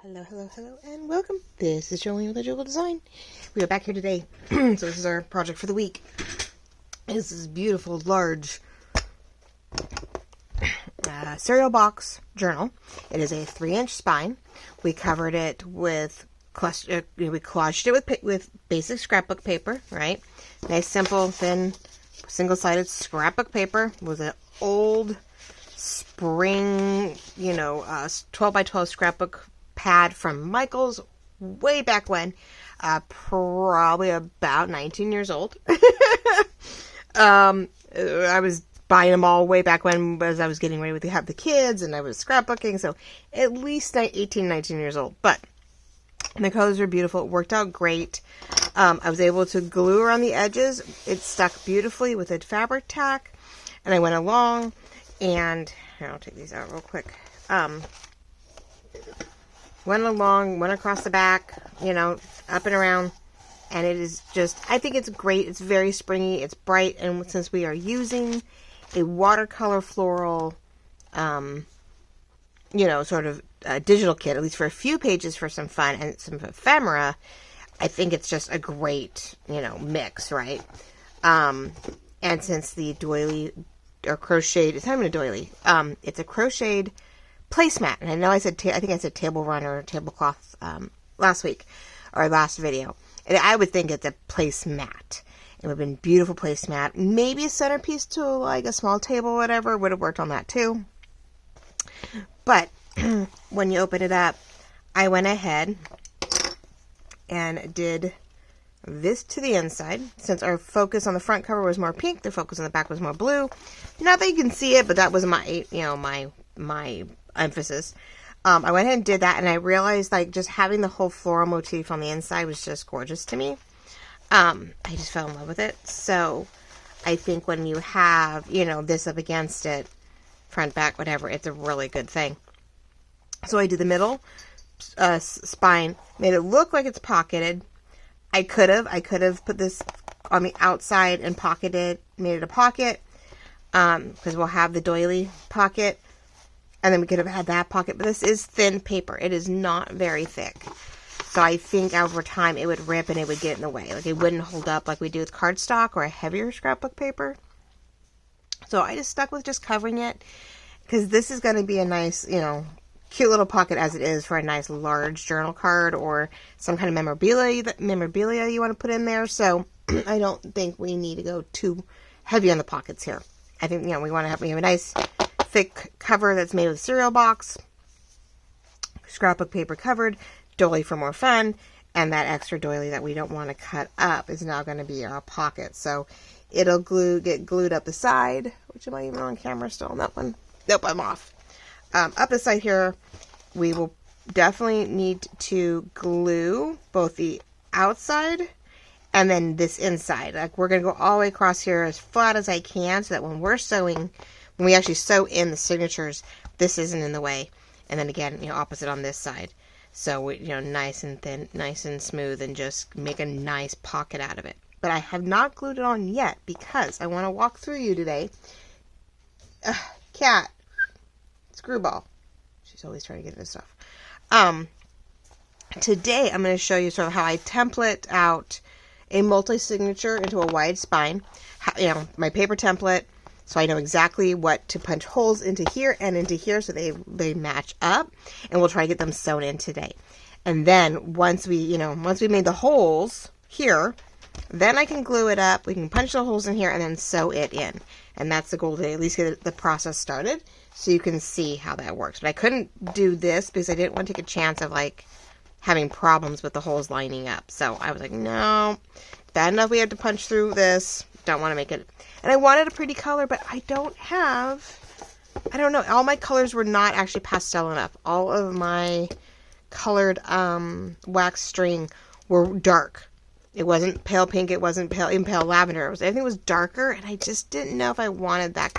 Hello, hello, hello, and welcome. This is Jolene with a Jewel Design. We are back here today. So this is our project for the week. This is beautiful, large cereal box journal. It is a 3-inch spine. We covered it with we collaged it with basic scrapbook paper, right? Nice, simple, thin, single-sided scrapbook paper with an old spring, 12 by 12 scrapbook pad from Michael's way back when, probably about 19 years old. I was buying them all way back when as I was getting ready to have the kids and I was scrapbooking, so at least 18, 19 years old. But the colors are beautiful. It worked out great. I was able to glue around the edges. It stuck beautifully with a fabric tack, and I went along and here, I'll take these out real quick. Went across the back, up and around, and it is just, I think it's great. It's very springy, it's bright, and since we are using a watercolor floral, sort of digital kit, at least for a few pages for some fun and some ephemera, I think it's just a great, mix, right? And since the doily, or crocheted, it's not even a doily, it's a crocheted placemat, and I know I think I said table run or tablecloth last week or last video, and I would think it's a placemat. It would have been beautiful placemat, maybe a centerpiece to like a small table, whatever, would have worked on that too. But when you open it up, I went ahead and did this to the inside. Since our focus on the front cover was more pink, the focus on the back was more blue. Not that you can see it, but that was my my emphasis. I went ahead and did that, and I realized like just having the whole floral motif on the inside was just gorgeous to me. I just fell in love with it. So I think when you have, this up against it, front, back, whatever, it's a really good thing. So I did the middle spine, made it look like it's pocketed. I could have put this on the outside and made it a pocket, because we'll have the doily pocket. And then we could have had that pocket, but this is thin paper. It is not very thick. So I think over time it would rip and it would get in the way. Like it wouldn't hold up like we do with cardstock or a heavier scrapbook paper. So I just stuck with just covering it, because this is going to be a nice, cute little pocket as it is for a nice large journal card or some kind of memorabilia you want to put in there. So I don't think we need to go too heavy on the pockets here. I think, we want to have a nice thick cover that's made with cereal box, scrapbook paper covered, doily for more fun, and that extra doily that we don't want to cut up is now going to be our pocket. So it'll get glued up the side, which am I even on camera still on that one? Nope, I'm off. Up the side here, we will definitely need to glue both the outside and then this inside. Like we're going to go all the way across here as flat as I can, so that when we're sewing, when we actually sew in the signatures, this isn't in the way. And then again, opposite on this side. So, nice and thin, nice and smooth, and just make a nice pocket out of it. But I have not glued it on yet because I want to walk through you today. Cat. Screwball. She's always trying to get into stuff. Today I'm going to show you sort of how I template out a multi-signature into a wide spine. My paper template, so I know exactly what to punch holes into here and into here so they match up, and we'll try to get them sewn in today. And then once we made the holes here, then I can glue it up. We can punch the holes in here and then sew it in. And that's the goal, to at least get the process started so you can see how that works. But I couldn't do this because I didn't want to take a chance of like having problems with the holes lining up. So I was like, no, bad enough we have to punch through this. Don't want to make it. And I wanted a pretty color, but I don't know. All my colors were not actually pastel enough. All of my colored wax string were dark. It wasn't pale pink. It wasn't pale lavender. Everything was darker, and I just didn't know if I wanted that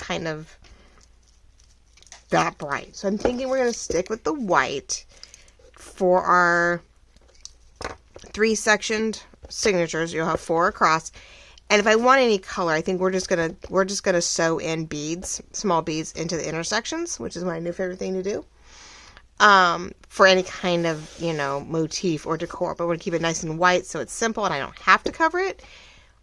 bright. So I'm thinking we're going to stick with the white for our 3-sectioned signatures. You'll have 4 across. And if I want any color, I think we're just gonna sew in beads, small beads, into the intersections, which is my new favorite thing to do. for any kind of, you know, motif or decor. But I want to keep it nice and white so it's simple and I don't have to cover it.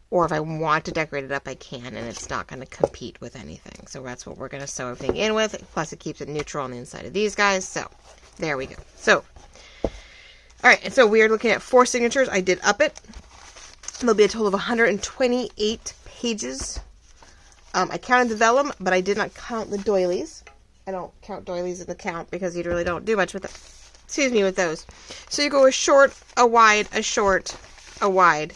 Or if I want to decorate it up, I can, and it's not going to compete with anything. So that's what we're going to sew everything in with. Plus, it keeps it neutral on the inside of these guys. So, there we go. So, all right. And so we are looking at 4 signatures. I did up it. There'll be a total of 128 pages. I counted the vellum, but I did not count the doilies. I don't count doilies in the count because you really don't do much with it. Excuse me, with those. So you go a short, a wide, a short, a wide.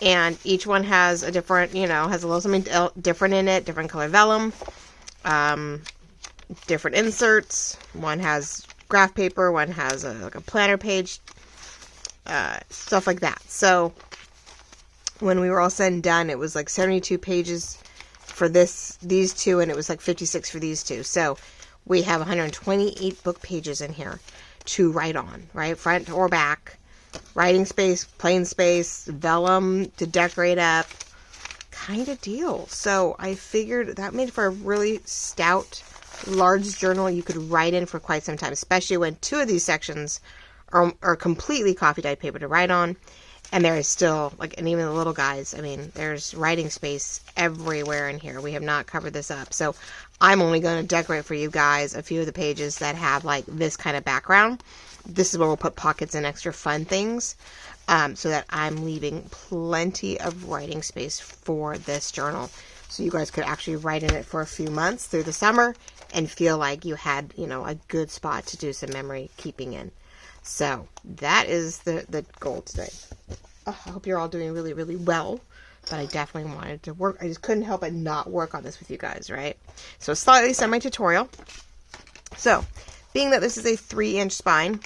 And each one has a different, you know, has a little something different in it, different color vellum, different inserts. One has graph paper, one has like a planner page, stuff like that. So when we were all said and done, it was like 72 pages for these two, and it was like 56 for these two. So we have 128 book pages in here to write on, right? Front or back. Writing space, plain space, vellum to decorate up, kind of deal. So I figured that made for a really stout, large journal you could write in for quite some time, especially when 2 of these sections are completely coffee dyed paper to write on. And there is still, like, and even the little guys, I mean, there's writing space everywhere in here. We have not covered this up. So I'm only going to decorate for you guys a few of the pages that have, like, this kind of background. This is where we'll put pockets and extra fun things, so that I'm leaving plenty of writing space for this journal. So you guys could actually write in it for a few months through the summer and feel like you had, you know, a good spot to do some memory keeping in. So that is the goal today. Oh, I hope you're all doing really, really well. But I definitely wanted to work. I just couldn't help but not work on this with you guys, right? So slightly semi-tutorial. So being that this is a 3-inch spine,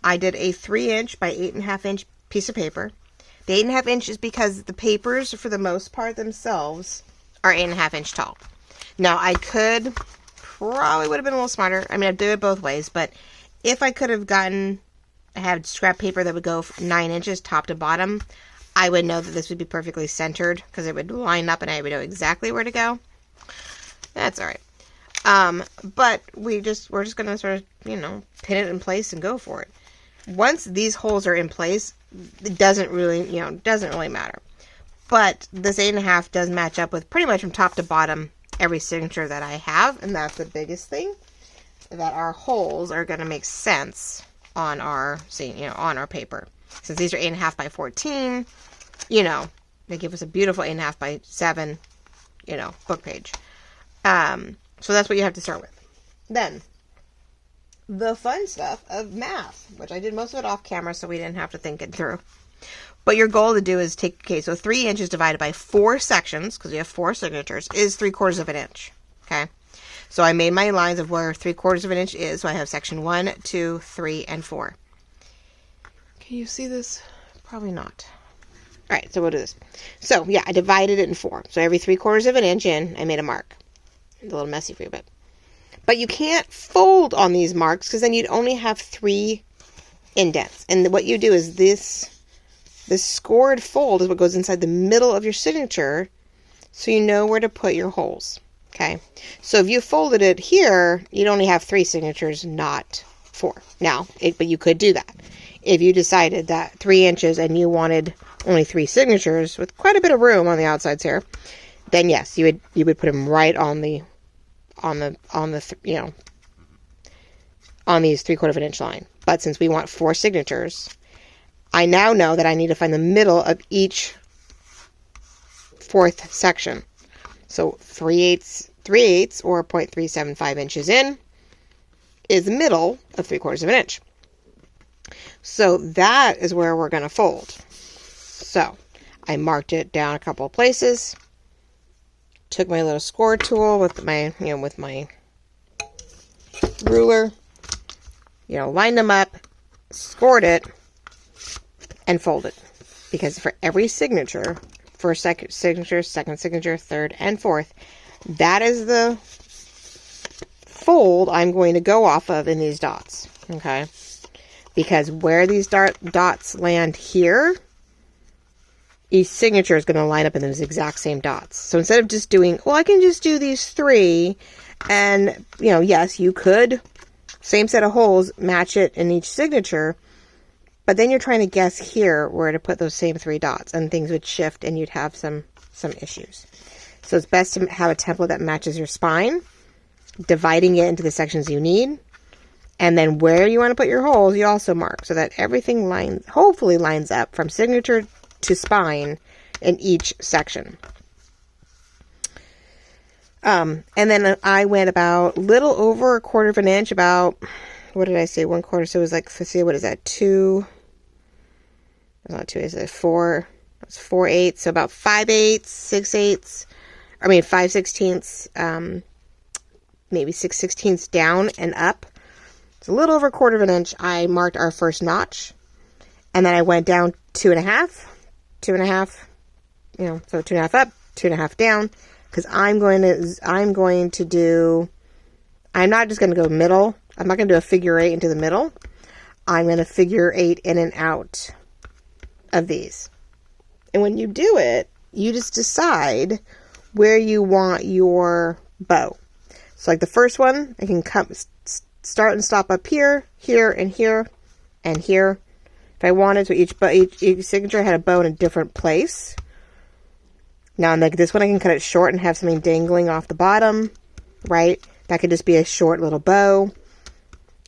I did a 3-inch by 8.5-inch piece of paper. The 8.5 inch is because the papers, for the most part themselves, are 8.5 inch tall. Now, I could, probably would have been a little smarter. I mean, I'd do it both ways, but if I could have had scrap paper that would go 9 inches top to bottom, I would know that this would be perfectly centered because it would line up and I would know exactly where to go. That's all right. But we're just going to sort of, you know, pin it in place and go for it. Once these holes are in place, it doesn't really, you know, doesn't really matter. But this 8.5 does match up with pretty much from top to bottom every signature that I have. And that's the biggest thing, that our holes are going to make sense on our, on our paper. Since these are 8.5 by 14, you know, they give us a beautiful 8.5 by 7, you know, book page. So that's what you have to start with. Then, the fun stuff of math, which I did most of it off camera so we didn't have to think it through. But your goal to do is take, okay, so 3 inches divided by 4 sections, because we have 4 signatures, is 3/4 of an inch, okay? So I made my lines of where 3/4 of an inch is, so I have section 1, 2, 3, and 4. Can you see this? Probably not. All right, so we'll do this. So, yeah, I divided it in 4. So every 3/4 of an inch in, I made a mark. It's a little messy for you, but you can't fold on these marks because then you'd only have 3 indents. And what you do is this scored fold is what goes inside the middle of your signature, so you know where to put your holes. Okay, so if you folded it here, you'd only have 3 signatures, not 4. Now, but you could do that if you decided that 3 inches and you wanted only 3 signatures with quite a bit of room on the outsides here. Then yes, you would put them right on these 3/4 of an inch line. But since we want 4 signatures, I now know that I need to find the middle of each 4th section. So 3/8 or 0.375 inches in is the middle of 3/4 of an inch. So that is where we're going to fold. So I marked it down a couple of places. Took my little score tool with my ruler, lined them up, scored it, and folded. Because for every signature, first signature, second signature, third, and fourth, that is the fold I'm going to go off of in these dots. Okay? Because where these dots land here, each signature is going to line up in those exact same dots. So instead of just doing, well, I can just do these 3, and, yes, you could same set of holes, match it in each signature, but then you're trying to guess here where to put those same 3 dots, and things would shift and you'd have some issues. So it's best to have a template that matches your spine, dividing it into the sections you need, and then where you want to put your holes, you also mark so that everything hopefully lines up from signature to spine in each section. And then I went about little over 1/4 of an inch, about, what did I say, 1/4, so it was like, let's see, what is that, 2, not 2, is it 4, it's 4/8, so about 5/8, 6/8, I mean 5/16, maybe 6/16 down and up. It's a little over 1/4 of an inch. I marked our first notch, and then I went down 2.5, so 2.5 up, 2.5 down, because I'm not just going to go middle. I'm not going to do a figure 8 into the middle. I'm going to figure 8 in and out of these. And when you do it, you just decide where you want your bow. So like the first one, I can start and stop up here, here, and here, and here. If I wanted to, each signature had a bow in a different place. Now, like this one, I can cut it short and have something dangling off the bottom, right? That could just be a short little bow.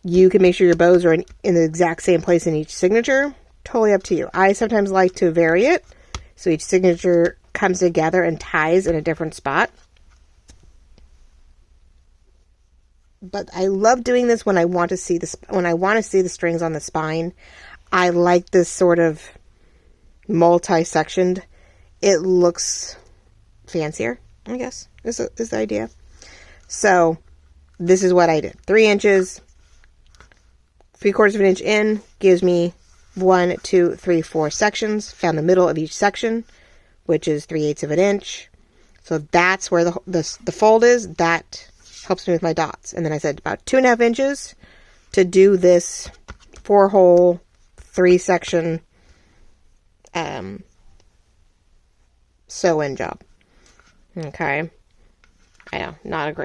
You can make sure your bows are in the exact same place in each signature. Totally up to you. I sometimes like to vary it, so each signature comes together and ties in a different spot. But I love doing this when I want to see the strings on the spine. I like this sort of multi-sectioned. It looks fancier, I guess, is the idea. So this is what I did. 3 inches, 3/4 of an inch in gives me 1, 2, 3, 4 sections. Found the middle of each section, which is 3/8 of an inch. So that's where the fold is. That helps me with my dots. And then I said about 2.5 inches to do this 4-hole, 3-section sew-in job. Okay. I know, not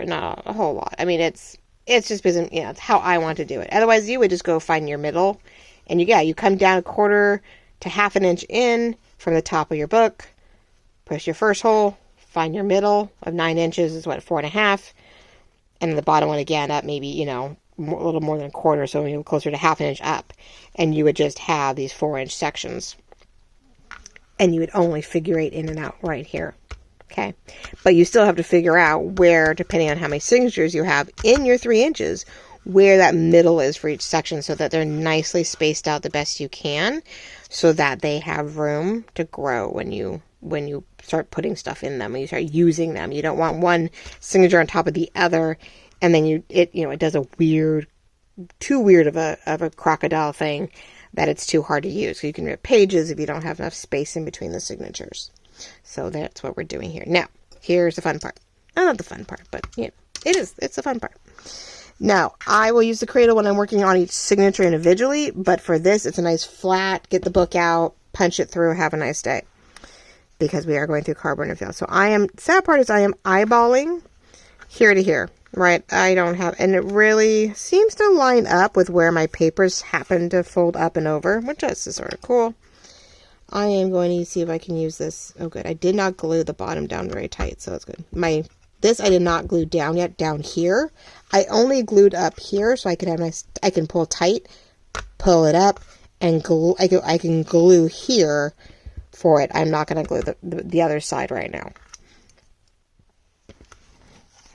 a whole lot. I mean, it's just because, it's how I want to do it. Otherwise, you would just go find your middle, and you come down 1/4 to 1/2 inch in from the top of your book, push your first hole, find your middle of 9 inches is what, 4.5, and the bottom one again up maybe, a little more than 1/4, so maybe closer to 1/2 inch up, and you would just have these 4-inch sections, and you would only figure 8 in and out right here. Okay, but you still have to figure out where, depending on how many signatures you have in your 3 inches, where that middle is for each section, so that they're nicely spaced out the best you can, so that they have room to grow when you start putting stuff in them, when you start using them. You don't want one signature on top of the other, and then it does too weird of a crocodile thing that it's too hard to use. So you can rip pages if you don't have enough space in between the signatures. So that's what we're doing here. Now, here's the fun part. Not the fun part, but it's the fun part. Now, I will use the cradle when I'm working on each signature individually, but for this, it's a nice flat, get the book out, punch it through, have a nice day. Because we are going through cardboard and film. So sad part is I am eyeballing here to here, right? And it really seems to line up with where my papers happen to fold up and over, which is sort of cool. I am going to see if I can use this. Oh, good. I did not glue the bottom down very tight, so that's good. This I did not glue down yet, down here. I only glued up here, so I can pull tight, pull it up, and glue. I can glue here for it. I'm not going to glue the other side right now.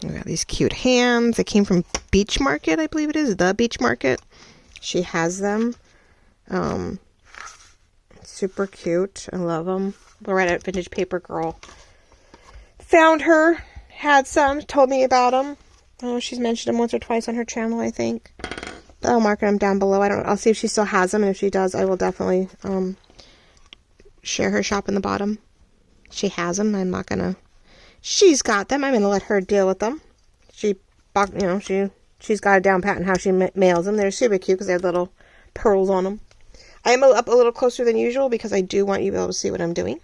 We got these cute hands. They came from Beach Market, I believe it is. The Beach Market. She has them. Super cute. I love them. Loretta at Vintage Paper Girl found her, had some, told me about them. Oh, she's mentioned them once or twice on her channel, I think. I'll mark them down below. I'll see if she still has them, and if she does, I will definitely share her shop in the bottom. She has them. I'm not gonna. She's got them. I'm gonna let her deal with them. She's got a down pat on how she mails them. They're super cute because they have little pearls on them. I am up a little closer than usual because I do want you to be able to see what I'm doing.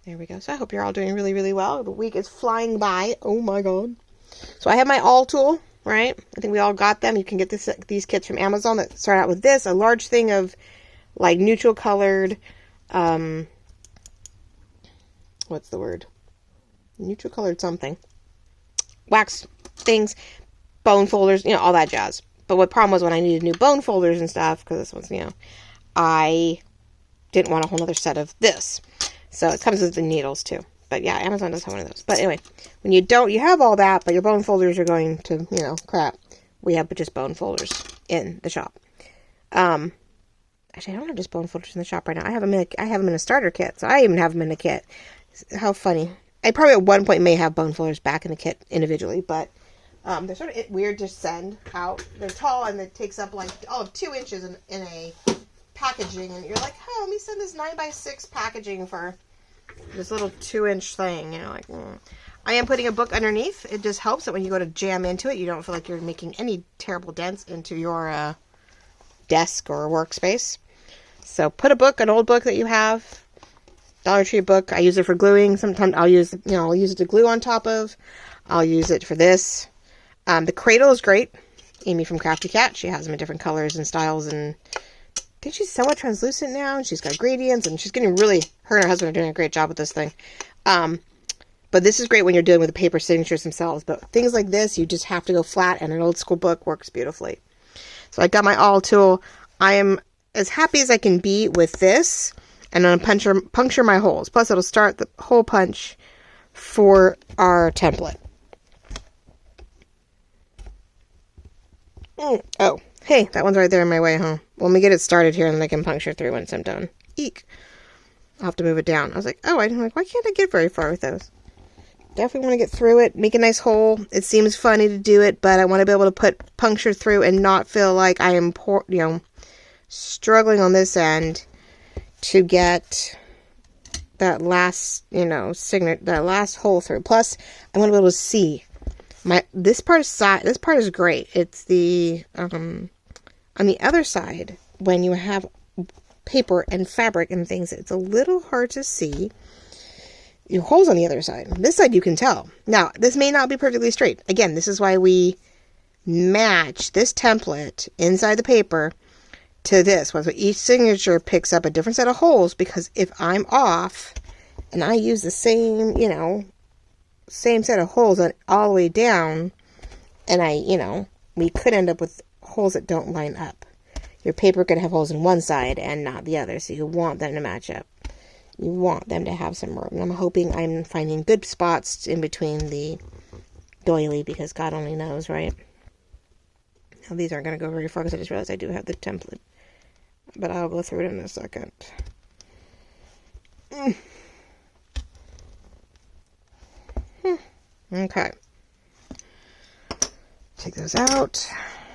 There we go. So I hope you're all doing really, really well. The week is flying by. Oh my god. So I have my awl tool, right? I think we all got them. You can get these kits from Amazon that start out with this, a large thing of like neutral colored, what's the word? Neutral colored something. Wax things, bone folders, you know, all that jazz. But what problem was when I needed new bone folders and stuff, because this one's, you know, I didn't want a whole other set of this. So it comes with the needles too. But yeah, Amazon does have one of those. But anyway, when you don't, you have all that, but your bone folders are going to, you know, crap. We have just bone folders in the shop. Actually, I don't have just bone folders in the shop right now. I have them in a starter kit. So I even have them in a kit. How funny. I probably at one point may have bone folders back in the kit individually, but they're sort of weird to send out. They're tall and it takes up like all of 2 inches in a packaging, and you're like, oh, let me send this 9x6 packaging for this little 2-inch thing, you know, like, I am putting a book underneath. It just helps that when you go to jam into it, you don't feel like you're making any terrible dents into your desk or workspace. So put a book, an old book that you have, Dollar Tree book. I use it for gluing. Sometimes I'll use, you know, I'll use it to glue on top of. I'll use it for this. The cradle is great. Amy from Crafty Cat, she has them in different colors and styles, and I think she's somewhat translucent now, and she's got gradients, and she's getting really, her and her husband are doing a great job with this thing. But this is great when you're dealing with the paper signatures themselves, but things like this, you just have to go flat, and an old school book works beautifully. So I got my awl tool. I am as happy as I can be with this, and I'm going to puncture my holes. Plus, it'll start the hole punch for our template. Oh, hey, that one's right there in my way, huh? Well, let me get it started here, and then I can puncture through once I'm done. Eek. I'll have to move it down. I was like, oh, I'm like, why can't I get very far with those? Definitely want to get through it, make a nice hole. It seems funny to do it, but I want to be able to put puncture through and not feel like I am, you know, struggling on this end to get that last, you know, that last hole through. Plus, I want to be able to see. This part is great. It's the on the other side, when you have paper and fabric and things, it's a little hard to see your holes on the other side. This side you can tell. Now, this may not be perfectly straight. Again, this is why we match this template inside the paper to this one. So each signature picks up a different set of holes, because if I'm off and I use the same, you know, same set of holes all the way down, and you know, we could end up with holes that don't line up. Your paper could have holes in one side and not the other, so you want them to match up. You want them to have some room. And I'm hoping I'm finding good spots in between the doily, because God only knows, right? Now, these aren't going to go very far, because I just realized I do have the template. But I'll go through it in a second. Okay. Take those out.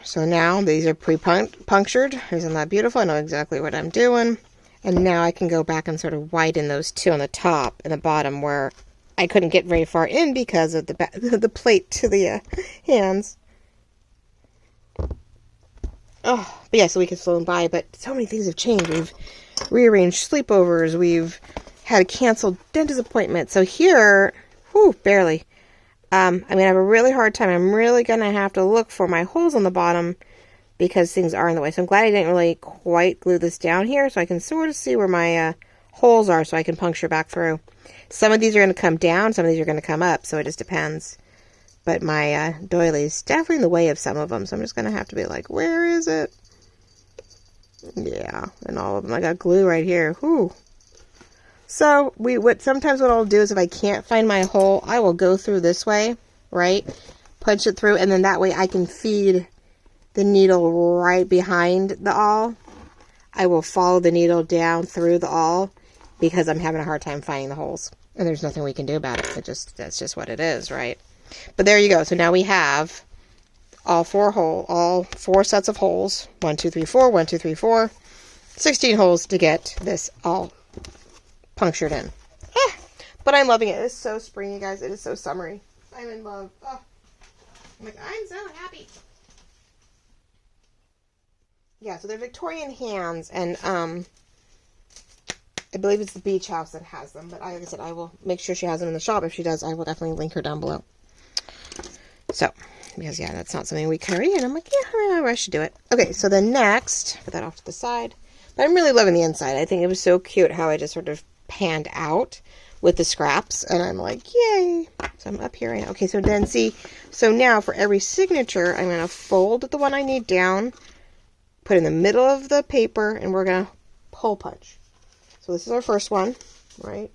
So now these are pre-punctured. Isn't that beautiful? I know exactly what I'm doing. And now I can go back and sort of widen those two on the top and the bottom where I couldn't get very far in because of the plate to the hands. Oh, but yeah, so we can slow them by. But so many things have changed. We've rearranged sleepovers. We've had a canceled dentist appointment. So here, whew, barely. I'm going to have a really hard time. I'm really going to have to look for my holes on the bottom because things are in the way. So I'm glad I didn't really quite glue this down here, so I can sort of see where my holes are, so I can puncture back through. Some of these are going to come down, some of these are going to come up, so it just depends. But my doily's definitely in the way of some of them, so I'm just going to have to be like, where is it? Yeah, and all of them. I got glue right here. Whew. So sometimes what I'll do is if I can't find my hole, I will go through this way, right? Punch it through, and then that way I can feed the needle right behind the awl. I will follow the needle down through the awl because I'm having a hard time finding the holes. And there's nothing we can do about it. That's just what it is, right? But there you go. So now we have all four sets of holes. 1, 2, 3, 4, 1, 2, 3, 4. 16 holes to get this all punctured in. But I'm loving it. It is so springy, guys. It is so summery. I'm in love. Oh. I'm so happy. Yeah, so they're Victorian Hands, and I believe it's the Beach House that has them. But like I said, I will make sure she has them in the shop. If she does, I will definitely link her down below. So, because yeah, that's not something we carry. And I'm like, yeah, I should do it. Okay, so then next, put that off to the side. But I'm really loving the inside. I think it was so cute how I just sort of panned out with the scraps. And I'm like, yay. So I'm up here right now. Okay, so then see, so now for every signature, I'm going to fold the one I need down, put in the middle of the paper, and we're going to hole punch. So this is our first one, right?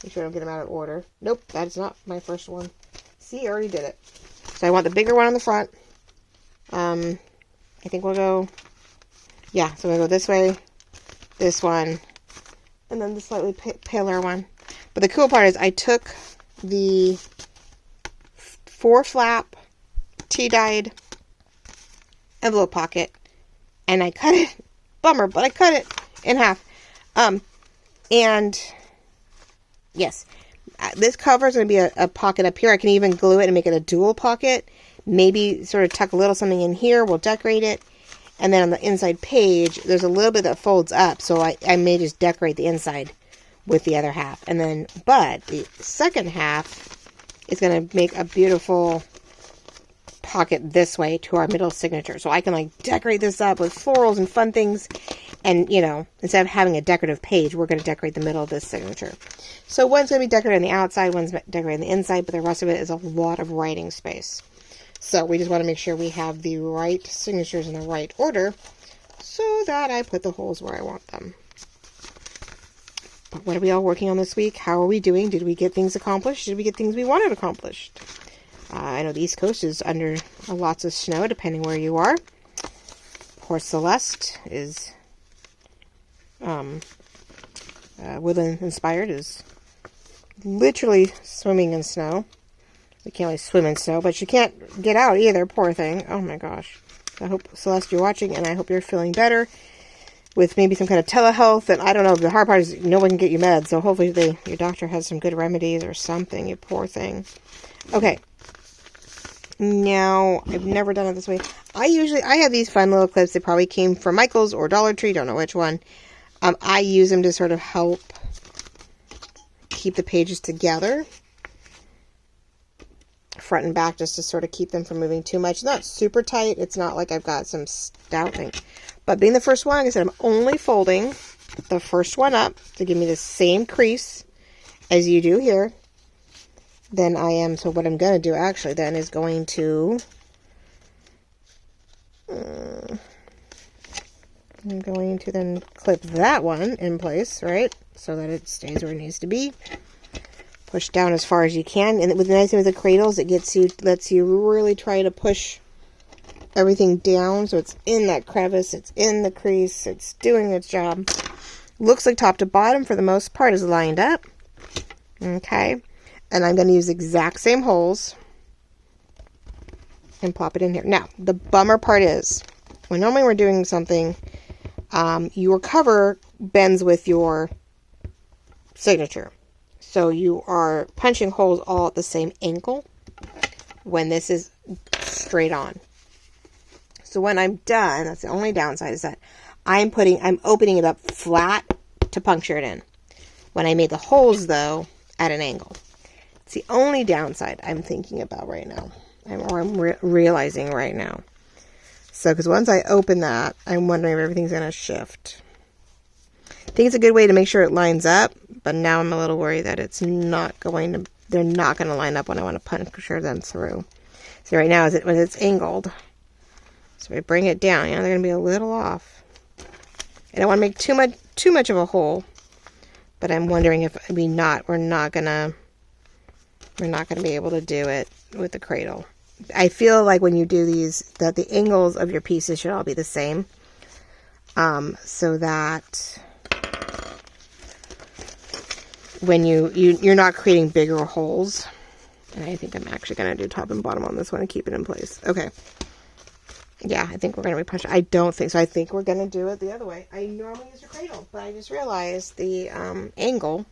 Make sure I don't get them out of order. Nope, that's not my first one. See, I already did it. So I want the bigger one on the front. I think we'll go, yeah, so we'll go this way, this one, and then the slightly paler one. But the cool part is I took the 4-flap tea-dyed envelope pocket and I cut it, bummer, but I cut it in half. And yes, this cover is going to be a pocket up here. I can even glue it and make it a dual pocket. Maybe sort of tuck a little something in here. We'll decorate it. And then on the inside page, there's a little bit that folds up. So I may just decorate the inside with the other half. And then, but the second half is going to make a beautiful pocket this way to our middle signature. So I can like decorate this up with florals and fun things. And, you know, instead of having a decorative page, we're going to decorate the middle of this signature. So one's going to be decorated on the outside, one's decorated on the inside, but the rest of it is a lot of writing space. So we just want to make sure we have the right signatures in the right order so that I put the holes where I want them. But what are we all working on this week? How are we doing? Did we get things accomplished? Did we get things we wanted accomplished? I know the East Coast is under lots of snow, depending where you are. Poor Celeste is Woodland Inspired is literally swimming in snow. We can't really swim in snow, but she can't get out either, poor thing. Oh my gosh. I hope, Celeste, you're watching, and I hope you're feeling better with maybe some kind of telehealth. And I don't know, the hard part is no one can get you meds, so hopefully your doctor has some good remedies or something, you poor thing. Okay. Now, I've never done it this way. I have these fun little clips. They probably came from Michael's or Dollar Tree, don't know which one. I use them to sort of help keep the pages together, front and back, just to sort of keep them from moving too much. It's not super tight. It's not like I've got some stout thing. But being the first one, like I said, I'm only folding the first one up to give me the same crease as you do here. Then I am, so what I'm going to do actually then is going to, I'm going to then clip that one in place, right? So that it stays where it needs to be. Push down as far as you can. And with the nice thing with the cradles, it lets you really try to push everything down. So it's in that crevice, it's in the crease, it's doing its job. Looks like top to bottom for the most part is lined up. Okay. And I'm going to use the exact same holes and plop it in here. Now, the bummer part is, when normally we're doing something, your cover bends with your signature. So you are punching holes all at the same angle when this is straight on. So when I'm done, that's the only downside, is that I'm opening it up flat to puncture it in. When I made the holes, though, at an angle. It's the only downside I'm thinking about right now, or I'm realizing right now. So, because once I open that, I'm wondering if everything's going to shift. I think it's a good way to make sure it lines up, but now I'm a little worried that it's not going to, they're not going to line up when I want to puncture them through. So right now, when it's angled, so I bring it down, they're going to be a little off. I don't want to make too much of a hole, but I'm wondering if we're not going to be able to do it with the cradle. I feel like when you do these, that the angles of your pieces should all be the same. So that when you're not creating bigger holes. And I think I'm actually going to do top and bottom on this one and keep it in place. Okay. Yeah, I think we're going to be punching. I don't think so. I think we're going to do it the other way. I normally use a cradle, but I just realized the angle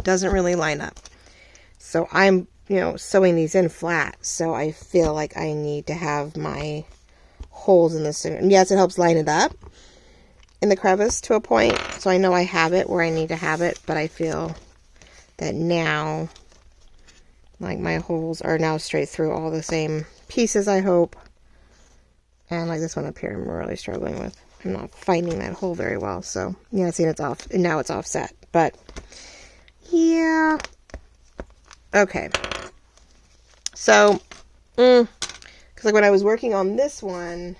doesn't really line up. So I'm, sewing these in flat. So I feel like I need to have my holes in this. And yes, it helps line it up in the crevice to a point. So I know I have it where I need to have it. But I feel that now, like, my holes are now straight through all the same pieces, I hope. And like this one up here, I'm really struggling with. I'm not finding that hole very well. So, yeah, see, it's off. And now it's offset. But, yeah. Okay. So, because like when I was working on this one,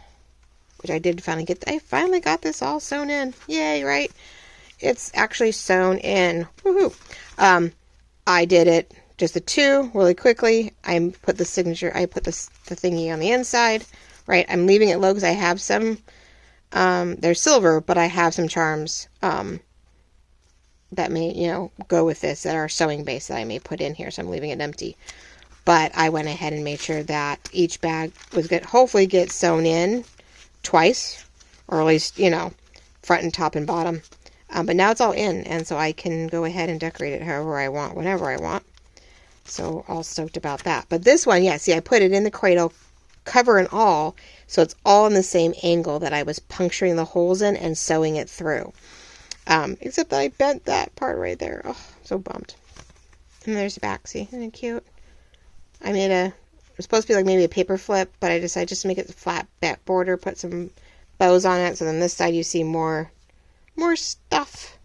which I did finally get, I finally got this all sewn in. Yay, right? It's actually sewn in. Woohoo. I did it just the two really quickly. I put the signature, I put the thingy on the inside, right? I'm leaving it low because I have some, they're silver, but I have some charms that may, you know, go with this that are sewing base that I may put in here. So I'm leaving it empty. But I went ahead and made sure that each bag was good, hopefully get sewn in twice, or at least, you know, front and top and bottom. But now it's all in, and so I can go ahead and decorate it however I want, whenever I want. So all stoked about that. But this one, yeah, see, I put it in the cradle, cover and all, so it's all in the same angle that I was puncturing the holes in and sewing it through. Except that I bent that part right there. Oh, I'm so bummed. And there's the back, see, isn't it cute? I made it was supposed to be like maybe a paper flip, but I decided just to make it a flat back border, put some bows on it, so then this side you see more stuff.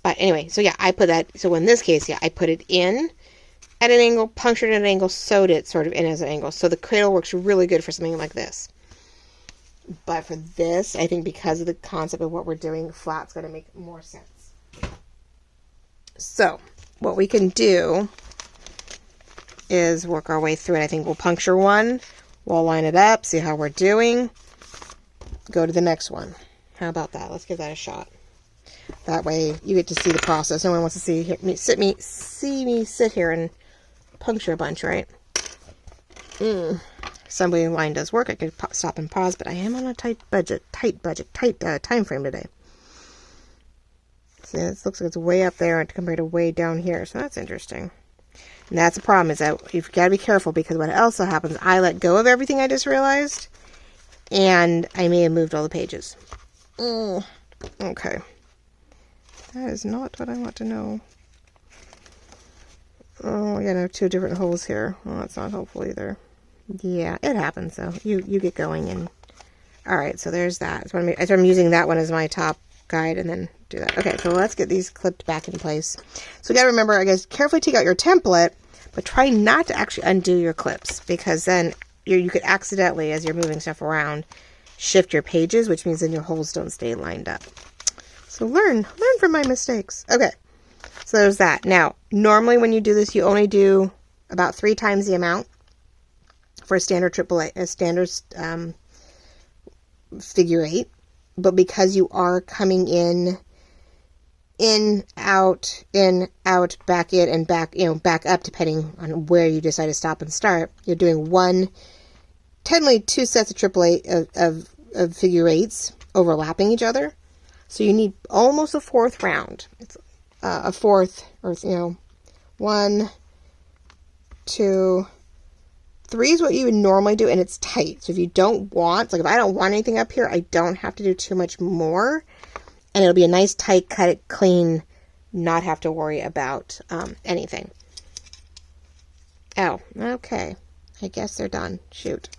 But anyway, so yeah, I put that, so in this case, yeah, I put it in at an angle, punctured at an angle, sewed it sort of in as an angle. So the cradle works really good for something like this. But for this, I think because of the concept of what we're doing, flat's going to make more sense. So what we can do is work our way through it. I think we'll puncture one, we'll line it up, see how we're doing, go to the next one. How about that? Let's give that a shot. That way you get to see the process. No one wants to see me sit here and puncture a bunch, right? Assembly line does work. I could stop and pause, but I am on a tight time frame today. See, this looks like it's way up there compared to way down here, so that's interesting. And that's the problem, is that you've got to be careful, because what else happens, I let go of everything I just realized, and I may have moved all the pages. Okay. That is not what I want to know. Oh, yeah, I have two different holes here. Well, that's not helpful either. Yeah, it happens, though. You get going, and... Alright, so there's that. So I'm using that one as my top guide, and then do that. Okay, so let's get these clipped back in place. So you gotta remember, I guess, carefully take out your template, but try not to actually undo your clips, because then you could accidentally, as you're moving stuff around, shift your pages, which means then your holes don't stay lined up. So learn from my mistakes. Okay, so there's that. Now, normally when you do this, you only do about 3 times the amount for a standard figure 8. But because you are coming in, out, back in, and back, back up, depending on where you decide to stop and start, you're doing technically 2 sets of AAA of figure 8s overlapping each other. So you need almost a 4th round. It's a 4th, or 1, 2, 3 is what you would normally do, and it's tight. So if you don't want, like if I don't want anything up here, I don't have to do too much more, and it'll be a nice tight, cut it clean, not have to worry about anything. Oh, okay. I guess they're done. Shoot.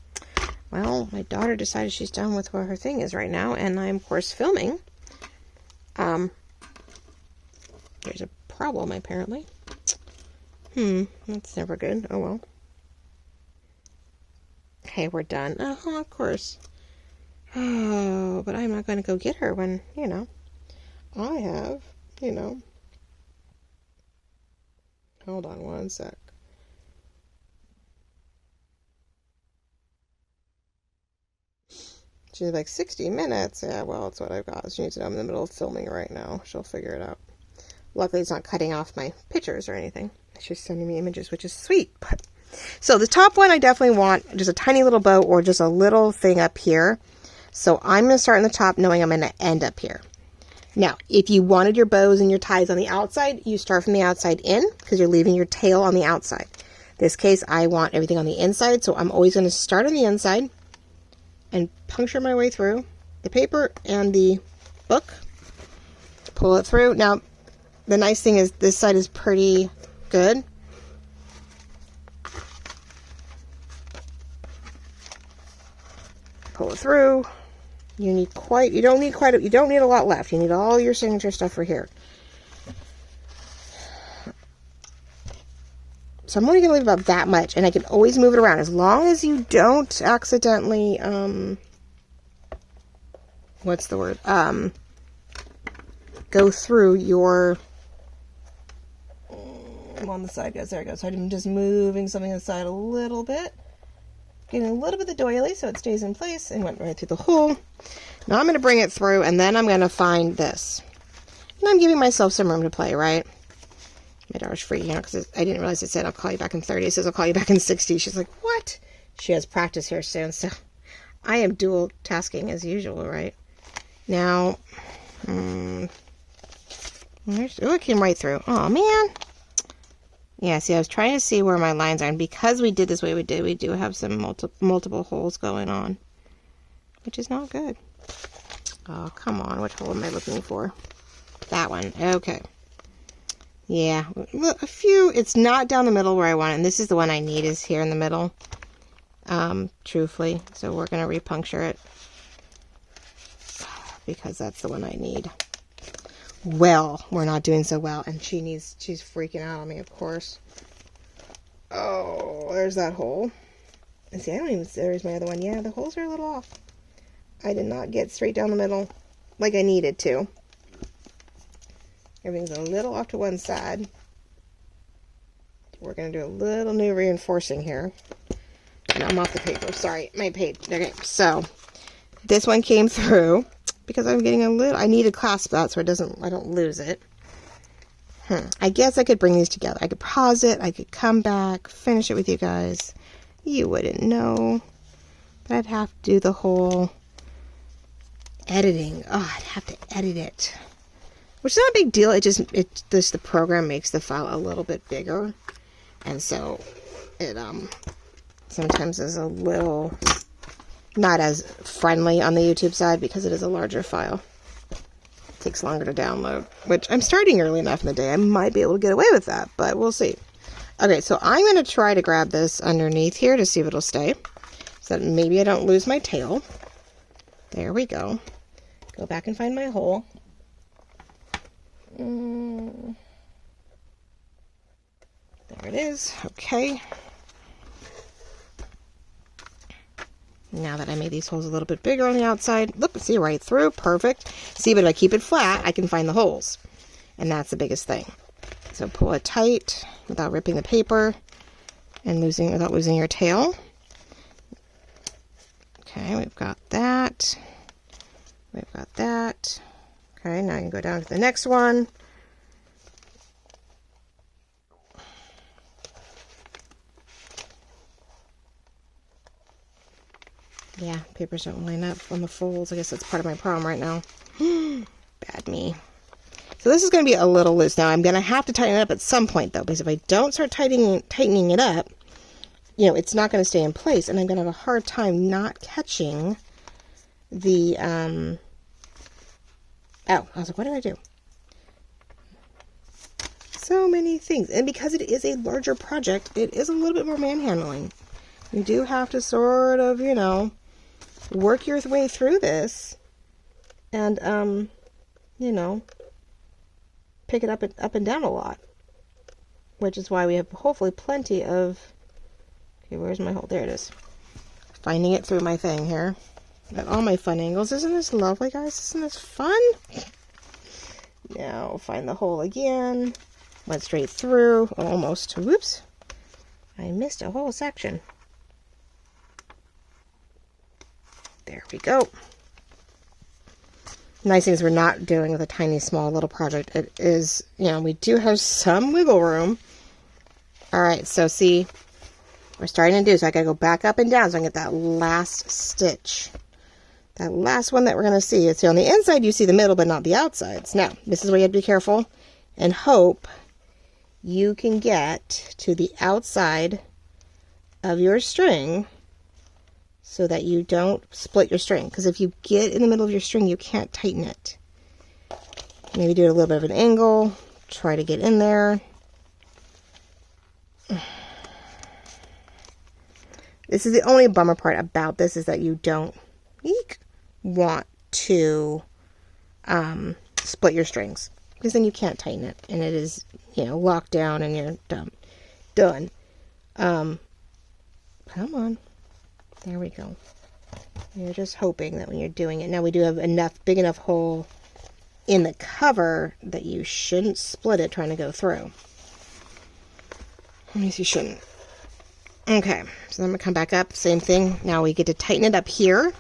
Well, my daughter decided she's done with what her thing is right now, and I'm, of course, filming. There's a problem, apparently. That's never good. Oh, well. Okay, we're done. Oh, of course. Oh, but I'm not going to go get her when, I have, Hold on one sec. She's like, 60 minutes. Yeah, well, that's what I've got. She needs to know I'm in the middle of filming right now. She'll figure it out. Luckily, it's not cutting off my pictures or anything. It's just sending me images, which is sweet. But so the top one, I definitely want just a tiny little bow or just a little thing up here. So I'm going to start in the top knowing I'm going to end up here. Now, if you wanted your bows and your ties on the outside, you start from the outside in because you're leaving your tail on the outside. In this case, I want everything on the inside, so I'm always going to start on the inside and puncture my way through the paper and the book. Pull it through. Now, the nice thing is this side is pretty good. pull it through. You don't need a lot left. You need all your signature stuff for here. So I'm only going to leave about that much, and I can always move it around as long as you don't accidentally, what's the word? Go through your, I'm on the side, guys. There it goes. So I'm just moving something aside a little bit. Getting a little bit of the doily so it stays in place and went right through the hole. Now I'm going to bring it through, and then I'm going to find this. And I'm giving myself some room to play, right? My daughter's freaking out because I didn't realize it said I'll call you back in 30. It says I'll call you back in 60. She's like, what? She has practice here soon, so I am dual tasking as usual, right? Now, oh, it came right through. Oh, man. Yeah, see, I was trying to see where my lines are, and because we did this way we do have some multiple holes going on, which is not good. Oh, come on, which hole am I looking for? That one, okay. Yeah, a few, it's not down the middle where I want it, and this is the one I need is here in the middle, truthfully, so we're going to repuncture it, because that's the one I need. Well, we're not doing so well, and she's freaking out on me, of course. Oh, there's that hole. And see, I don't even see, there's my other one. Yeah, the holes are a little off. I did not get straight down the middle like I needed to. Everything's a little off to one side. We're going to do a little new reinforcing here. And I'm off the paper. Sorry, my page. Okay, so this one came through. Because I'm getting a little, I need to clasp that so I don't lose it. I guess I could bring these together. I could pause it, I could come back, finish it with you guys. You wouldn't know. But I'd have to do the whole editing. Oh, I'd have to edit it. Which is not a big deal, the program makes the file a little bit bigger. And so it sometimes is a little not as friendly on the YouTube side because it is a larger file. It takes longer to download, which I'm starting early enough in the day. I might be able to get away with that, but we'll see. Okay, so I'm going to try to grab this underneath here to see if it'll stay, so that maybe I don't lose my tail. There we go. Go back and find my hole. There it is. Okay. Now that I made these holes a little bit bigger on the outside, look, see right through, perfect. See, but if I keep it flat, I can find the holes. And that's the biggest thing. So pull it tight without ripping the paper and without losing your tail. Okay, we've got that. We've got that. Okay, now I can go down to the next one. Yeah, papers don't line up on the folds. I guess that's part of my problem right now. Bad me. So this is going to be a little loose. Now I'm going to have to tighten it up at some point though, because if I don't start tightening it up, you know, it's not going to stay in place, and I'm going to have a hard time not catching the, oh, I was like, what did I do? So many things. And because it is a larger project, it is a little bit more manhandling. You do have to sort of, you know, work your way through this and, you know, pick it up and down a lot, which is why we have hopefully plenty of, okay, where's my hole? There it is. Finding it through my thing here at all my fun angles. Isn't this lovely, guys? Isn't this fun? Now find the hole again. Went straight through, almost. Whoops. I missed a whole section. There we go. Nice thing is we're not dealing with a tiny, small, little project. It is, you know, we do have some wiggle room. All right, so see, we're starting to do, so I got to go back up and down so I can get that last stitch. That last one that we're going to see. So on the inside, you see the middle, but not the outsides. Now, this is where you have to be careful and hope you can get to the outside of your string so that you don't split your string. Because if you get in the middle of your string, you can't tighten it. Maybe do it a little bit of an angle. Try to get in there. This is the only bummer part about this, is that you don't want to split your strings, because then you can't tighten it, and it is, you know, locked down and you're done. Come on. There we go. You're just hoping that when you're doing it. Now we do have big enough hole in the cover that you shouldn't split it trying to go through. At least you shouldn't. Okay, so then I'm going to come back up. Same thing. Now we get to tighten it up here.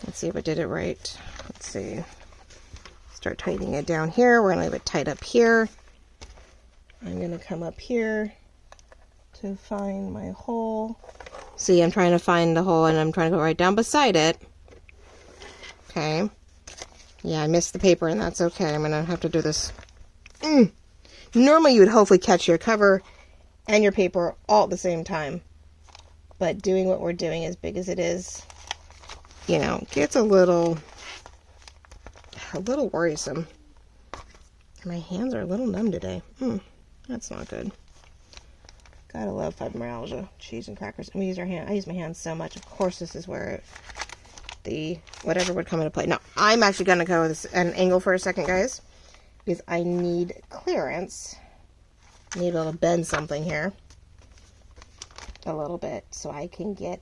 Let's see if I did it right. Let's see. Start tightening it down here. We're going to leave it tight up here. I'm going to come up here to find my hole. See, I'm trying to find the hole, and I'm trying to go right down beside it. Okay. Yeah, I missed the paper, and that's okay. I'm going to have to do this. Normally, you would hopefully catch your cover and your paper all at the same time. But doing what we're doing, as big as it is, you know, gets a little worrisome. My hands are a little numb today. That's not good. Gotta love fibromyalgia, cheese and crackers. And we use our hand. I use my hands so much. Of course, this is where the whatever would come into play. Now, I'm actually gonna go with an angle for a second, guys, because I need clearance. I need a little bend something here, a little bit, so I can get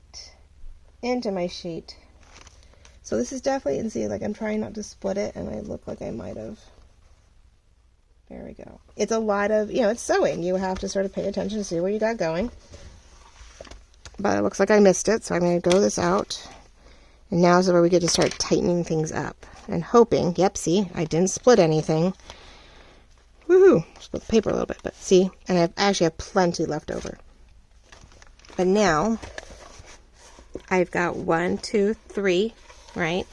into my sheet. So this is definitely, and see, like I'm trying not to split it, and I look like I might have. There we go. It's a lot of, you know, it's sewing. You have to sort of pay attention to see where you got going. But it looks like I missed it, so I'm going to go this out. And now is where we get to start tightening things up. And hoping, yep, see, I didn't split anything. Woohoo! Split the paper a little bit, but see, and I actually have plenty left over. But now, I've got 1, 2, 3, right?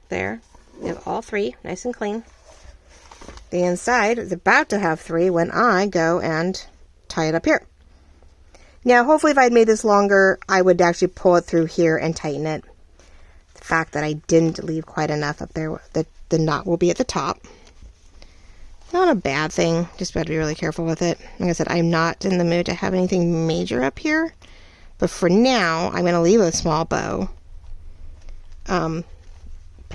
There. We have all 3, nice and clean. The inside is about to have 3 when I go and tie it up here. Now, hopefully if I had made this longer, I would actually pull it through here and tighten it. The fact that I didn't leave quite enough up there, the knot will be at the top. Not a bad thing, just got to be really careful with it. Like I said, I'm not in the mood to have anything major up here. But for now, I'm going to leave a small bow. But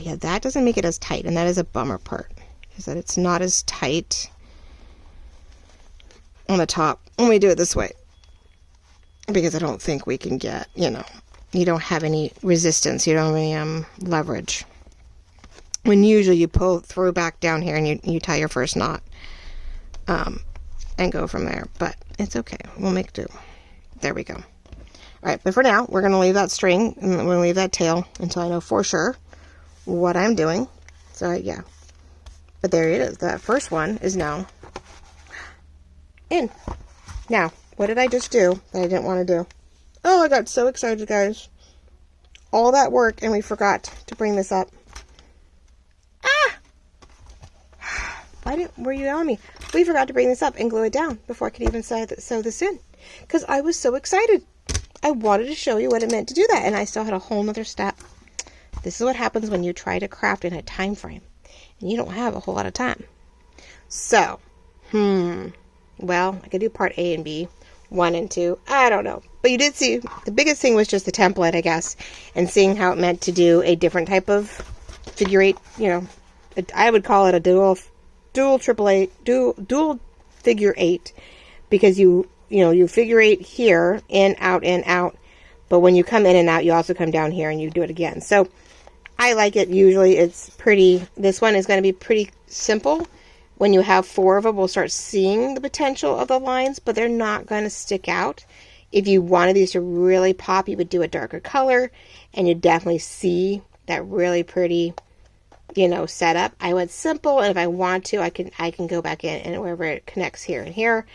yeah, that doesn't make it as tight, and that is a bummer part. Is that it's not as tight on the top when we do it this way, because I don't think we can get, you know, you don't have any resistance, you don't have any leverage, when usually you pull through back down here and you tie your first knot and go from there. But it's okay, we'll make do. There we go. All right, but for now we're going to leave that string and we're going to leave that tail until I know for sure what I'm doing. So yeah. But there it is. That first one is now in. Now, what did I just do that I didn't want to do? Oh, I got so excited, guys. All that work, and we forgot to bring this up. Ah! Were you yelling at me? We forgot to bring this up and glue it down before I could even sew this in. Because I was so excited. I wanted to show you what it meant to do that, and I still had a whole nother step. This is what happens when you try to craft in a time frame. And you don't have a whole lot of time. So, well, I could do part A and B, 1 and 2. I don't know. But you did see, the biggest thing was just the template, I guess, and seeing how it meant to do a different type of figure 8, you know, I would call it a dual figure 8, because you figure 8 here, in, out, but when you come in and out, you also come down here and you do it again. So, I like it. Usually it's pretty, this one is going to be pretty simple. When you have 4 of them, we'll start seeing the potential of the lines, but they're not going to stick out. If you wanted these to really pop, you would do a darker color, and you definitely see that really pretty, you know, setup. I went simple, and if I want to, I can go back in and wherever it connects here and here.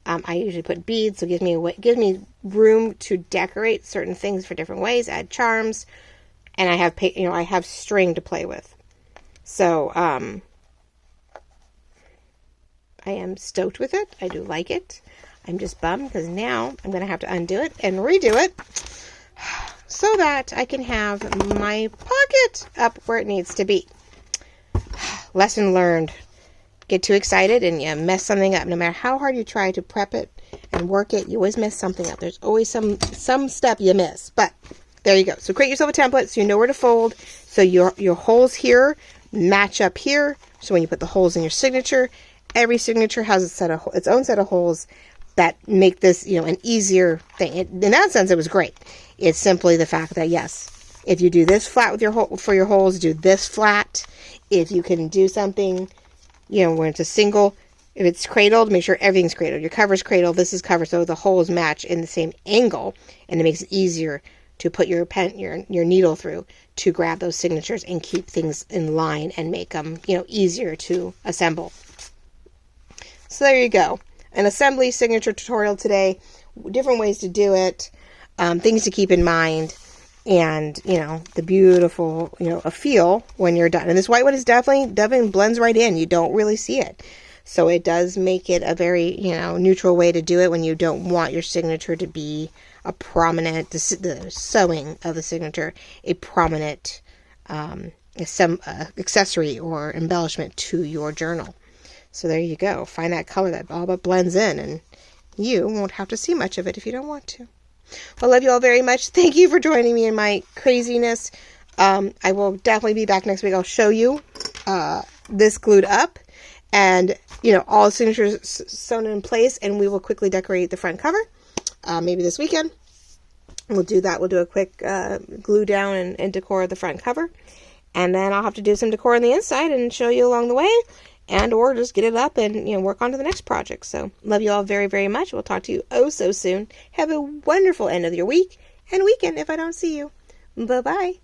I usually put beads, so it gives me room to decorate certain things for different ways, add charms. And I have, you know, I have string to play with. So, I am stoked with it. I do like it. I'm just bummed because now I'm going to have to undo it and redo it so that I can have my pocket up where it needs to be. Lesson learned. Get too excited and you mess something up. No matter how hard you try to prep it, and work it. You always mess something up. There's always some step you miss, but there you go. So create yourself a template so you know where to fold. So your holes here match up here. So when you put the holes in your signature, every signature has its own set of holes that make this, an easier thing. In that sense, it was great. It's simply the fact that, yes, if you do this flat with for your holes, do this flat. If you can do something, when it's a single, if it's cradled, make sure everything's cradled. Your cover's cradled, this is covered, so the holes match in the same angle, and it makes it easier to put your needle through to grab those signatures and keep things in line and make them, easier to assemble. So there you go. An assembly signature tutorial today. Different ways to do it. Things to keep in mind. And, the beautiful, a feel when you're done. And this white one is definitely blends right in. You don't really see it. So it does make it a very, neutral way to do it when you don't want your signature to be a prominent, the sewing of the signature, a prominent accessory or embellishment to your journal. So there you go. Find that color that all but blends in, and you won't have to see much of it if you don't want to. Well, I love you all very much. Thank you for joining me in my craziness. I will definitely be back next week. I'll show you this glued up and, all signatures sewn in place, and we will quickly decorate the front cover. Maybe this weekend. We'll do that. We'll do a quick glue down and decor the front cover. And then I'll have to do some decor on the inside and show you along the way. And or just get it up and work on to the next project. So love you all very, very much. We'll talk to you so soon. Have a wonderful end of your week and weekend if I don't see you. Bye-bye.